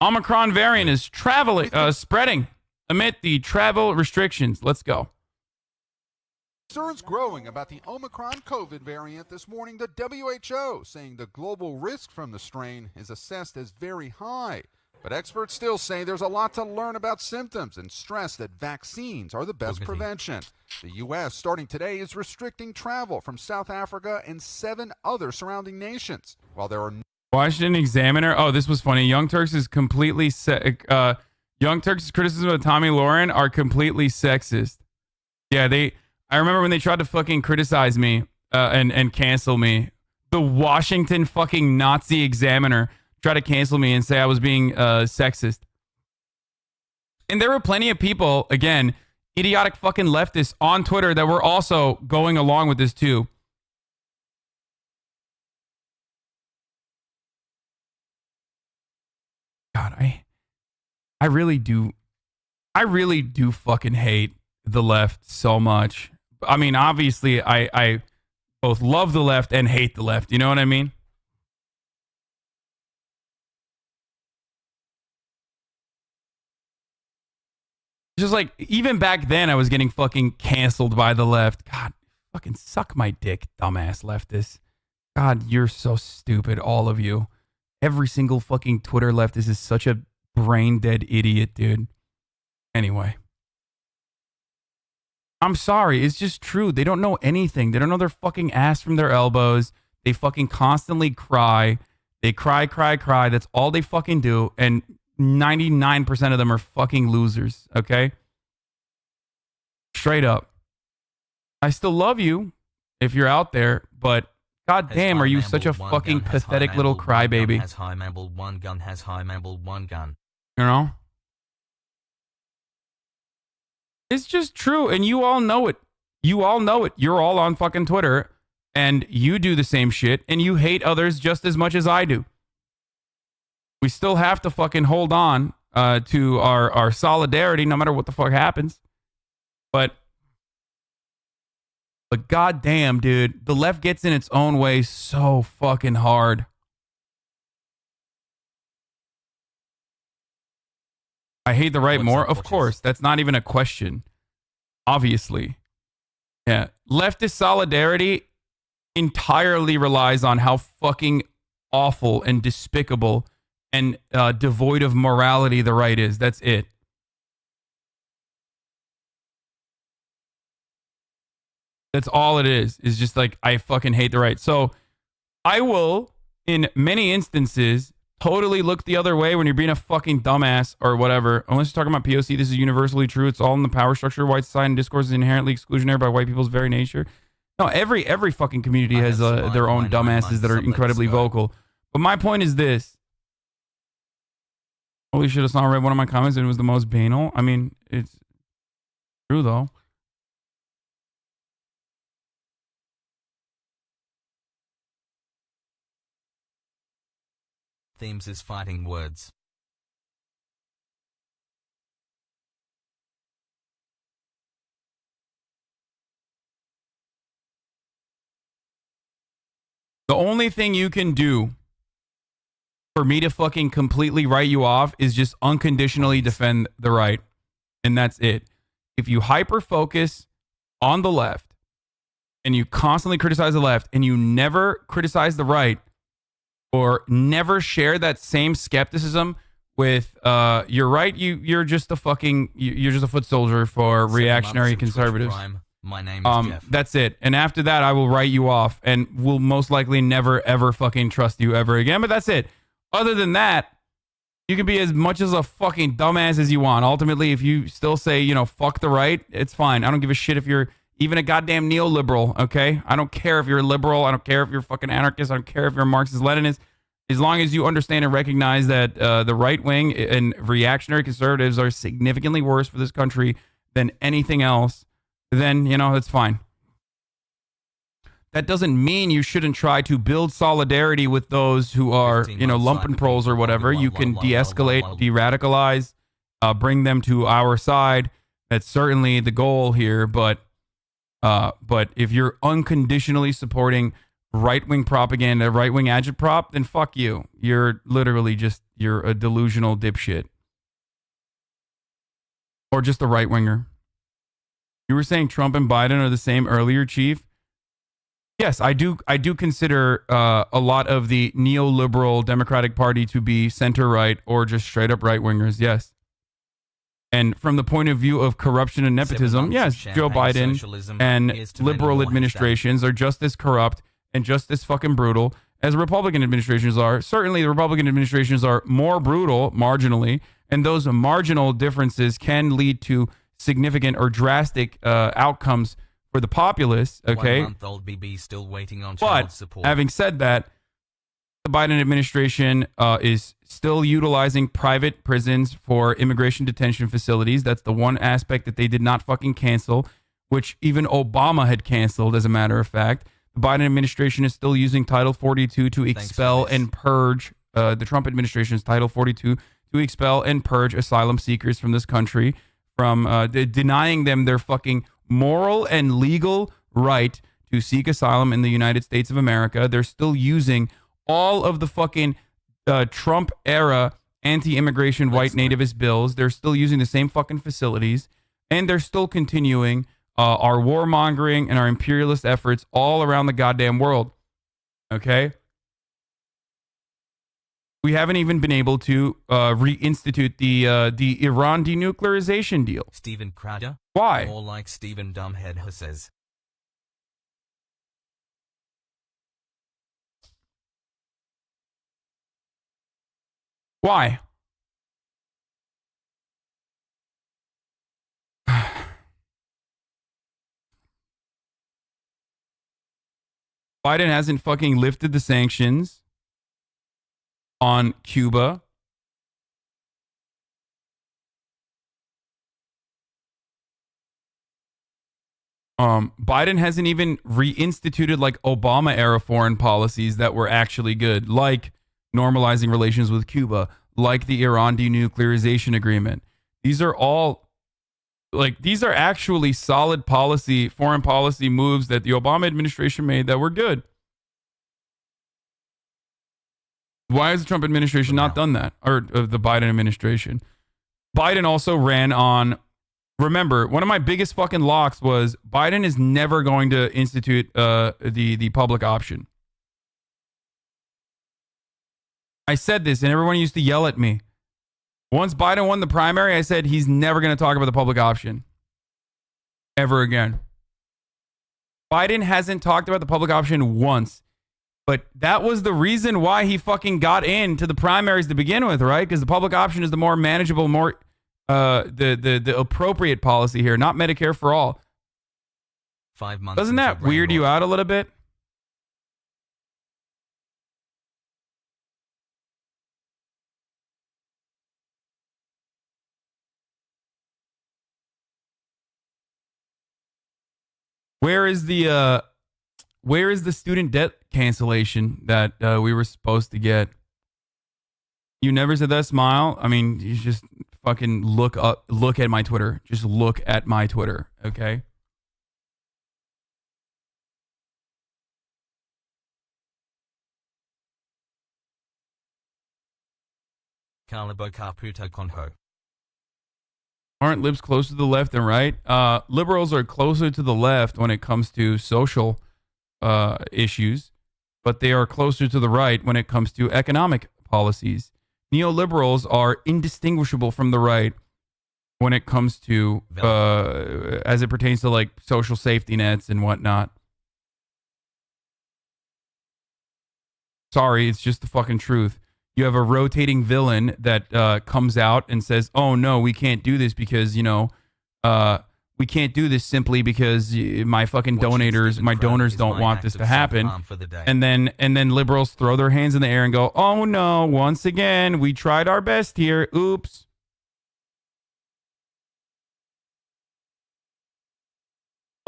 Omicron variant is spreading amid the travel restrictions. Let's go. Concerns growing about the Omicron COVID variant this morning. The WHO saying the global risk from the strain is assessed as very high. But experts still say there's a lot to learn about symptoms and stress that vaccines are the best prevention. The U.S. starting today is restricting travel from South Africa and 7 other surrounding nations. While there are Washington Examiner. Oh, this was funny. Young Turks is completely Young Turks' criticism of Tommy Lauren are completely sexist. Yeah, I remember when they tried to fucking criticize me and cancel me. The Washington fucking Nazi Examiner tried to cancel me and say I was being sexist. And there were plenty of people, again, idiotic fucking leftists on Twitter that were also going along with this too. God, I really do fucking hate the left so much. I mean, obviously, I both love the left and hate the left. You know what I mean? Just like, even back then, I was getting fucking canceled by the left. God, fucking suck my dick, dumbass leftists. God, you're so stupid, all of you. Every single fucking Twitter leftist is such a brain-dead idiot, dude. Anyway. I'm sorry, it's just true. They don't know anything. They don't know their fucking ass from their elbows. They fucking constantly cry. They cry. That's all they fucking do. And 99% of them are fucking losers, okay? Straight up. I still love you if you're out there, but god damn, are you such a fucking pathetic little crybaby? Has high mamble one gun, has high mamble one gun. You know? It's just true, and you all know it. You all know it. You're all on fucking Twitter, and you do the same shit, and you hate others just as much as I do. We still have to fucking hold on to our solidarity no matter what the fuck happens. But goddamn, dude, the left gets in its own way so fucking hard. I hate the right more. Of course, that's not even a question. Obviously. Yeah. Leftist solidarity entirely relies on how fucking awful and despicable and devoid of morality the right is. That's it. That's all it is. It's just like, I fucking hate the right. So I will, in many instances, totally look the other way when you're being a fucking dumbass or whatever. Unless you're talking about POC, this is universally true. It's all in the power structure. White society and discourse is inherently exclusionary by white people's very nature. No, every fucking community has their own dumbasses that are incredibly vocal. But my point is this. Holy shit, Hasan read one of my comments and it was the most banal. I mean, it's true though. Themes is fighting words. The only thing you can do for me to fucking completely write you off is just unconditionally defend the right. And that's it. If you hyper focus on the left and you constantly criticize the left and you never criticize the right or never share that same skepticism with you're right, you're just a fucking you're just a foot soldier for reactionary conservatives. My name is Jeff. That's it. And after that, I will write you off and will most likely never, ever fucking trust you ever again. But that's it. Other than that, you can be as much as a fucking dumbass as you want. Ultimately, if you still say, you know, fuck the right, it's fine. I don't give a shit if you're even a goddamn neoliberal, okay? I don't care if you're a liberal. I don't care if you're a fucking anarchist. I don't care if you're a Marxist-Leninist. As long as you understand and recognize that the right wing and reactionary conservatives are significantly worse for this country than anything else, then, you know, that's fine. That doesn't mean you shouldn't try to build solidarity with those who are, you know, lumpenproles or whatever. You can de-escalate, de-radicalize, bring them to our side. That's certainly the goal here. But if you're unconditionally supporting right-wing propaganda, right-wing agitprop, then fuck you. You're literally you're a delusional dipshit. Or just a right-winger. You were saying Trump and Biden are the same earlier, Chief? Yes, I do consider a lot of the neoliberal Democratic Party to be center-right or just straight-up right-wingers, yes. And from the point of view of corruption and nepotism, yes, Joe Biden and liberal administrations are just as corrupt and just as fucking brutal as Republican administrations are. Certainly, the Republican administrations are more brutal marginally, and those marginal differences can lead to significant or drastic outcomes for the populace. Okay, 1-month-old BB still waiting on but child support. having said that, the Biden administration is still utilizing private prisons for immigration detention facilities. That's the one aspect that they did not fucking cancel, which even Obama had canceled, as a matter of fact. The Biden administration is still using Title 42 to expel and purge the Trump administration's Title 42 to expel and purge asylum seekers from this country, from denying them their fucking moral and legal right to seek asylum in the United States of America. They're still using all of the fucking Trump era anti-immigration white nativist bills. They're still using the same fucking facilities, and they're still continuing our warmongering and our imperialist efforts all around the goddamn world. Okay? We haven't even been able to reinstitute the Iran denuclearization deal. Steven Crowder? Why? More like Stephen Dumbhead who says. Why? Biden hasn't fucking lifted the sanctions on Cuba. Biden hasn't even reinstituted like Obama era foreign policies that were actually good, like normalizing relations with Cuba, like the Iran denuclearization agreement. These are all these are actually solid foreign policy moves that the Obama administration made that were good. Why has the Trump administration not done that? Or the Biden administration? Biden also ran on, remember, one of my biggest fucking locks was Biden is never going to institute the public option. I said this and everyone used to yell at me. Once Biden won the primary, I said he's never going to talk about the public option ever again. Biden hasn't talked about the public option once. But that was the reason why he fucking got into the primaries to begin with, right? Because the public option is the more manageable, more the appropriate policy here, not Medicare for all. 5 months. Doesn't that weird you out a little bit? Where is the student debt cancellation that we were supposed to get? You never said that, Smile. I mean, you just fucking look at my Twitter. Just look at my Twitter, okay? Aren't libs closer to the left than right? Liberals are closer to the left when it comes to social issues, but they are closer to the right when it comes to economic policies. Neoliberals are indistinguishable from the right when it comes to, as it pertains to like social safety nets and whatnot. Sorry, it's just the fucking truth. You have a rotating villain that comes out and says, oh no, we can't do this because, we can't do this simply because my fucking donors don't want this to happen. And then liberals throw their hands in the air and go, oh no, once again, we tried our best here. Oops.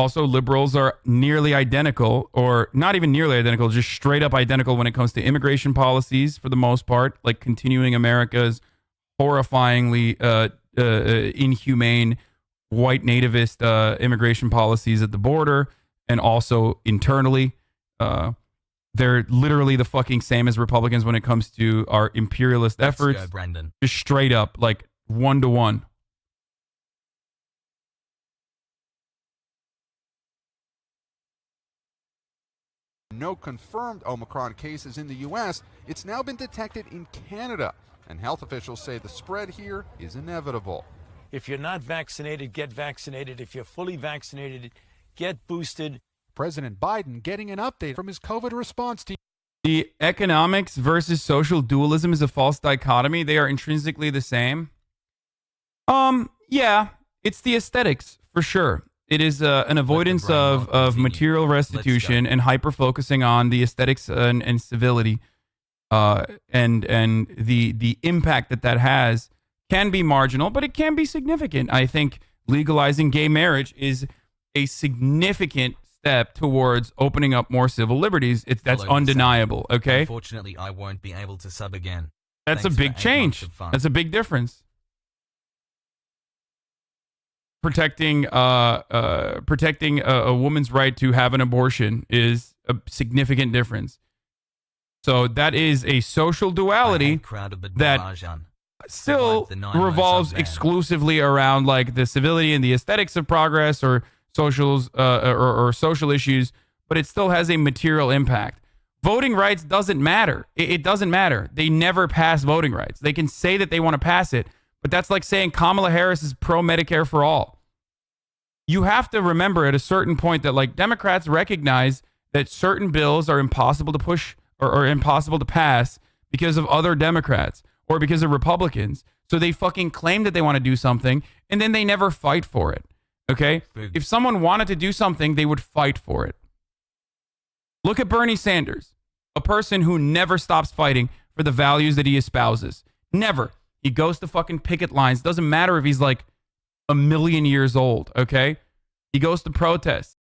Also, liberals are nearly identical, or not even nearly identical, just straight up identical when it comes to immigration policies for the most part, like continuing America's horrifyingly inhumane white nativist immigration policies at the border and also internally. They're literally the fucking same as Republicans when it comes to our imperialist Let's efforts. go, Brandon. Just straight up, like 1-to-1. No confirmed Omicron cases in the U.S., it's now been detected in Canada, and health officials say the spread here is inevitable. If you're not vaccinated, get vaccinated. If you're fully vaccinated, get boosted. President Biden getting an update from his COVID response team. The economics versus social dualism is a false dichotomy. They are intrinsically the same. Yeah, it's the aesthetics for sure. It is an avoidance brain of not continue. material restitution and hyper focusing on the aesthetics and civility, and the impact that has can be marginal, but it can be significant. I think legalizing gay marriage is a significant step towards opening up more civil liberties. That's Follow undeniable. Okay, Unfortunately, I won't be able to sub again. that's Thanks a for big 8 months change. of fun. That's a big difference. Protecting a woman's right to have an abortion is a significant difference. So that is a social duality that still revolves exclusively around like the civility and the aesthetics of progress or socials or social issues, but it still has a material impact. Voting rights doesn't matter. It doesn't matter. They never pass voting rights. They can say that they want to pass it, but that's like saying Kamala Harris is pro Medicare for all. You have to remember at a certain point that like Democrats recognize that certain bills are impossible to push or impossible to pass because of other Democrats or because of Republicans. So they fucking claim that they want to do something and then they never fight for it. Okay? If someone wanted to do something, they would fight for it. Look at Bernie Sanders, a person who never stops fighting for the values that he espouses. Never. He goes to fucking picket lines. Doesn't matter if he's like a million years old, okay? He goes to protests.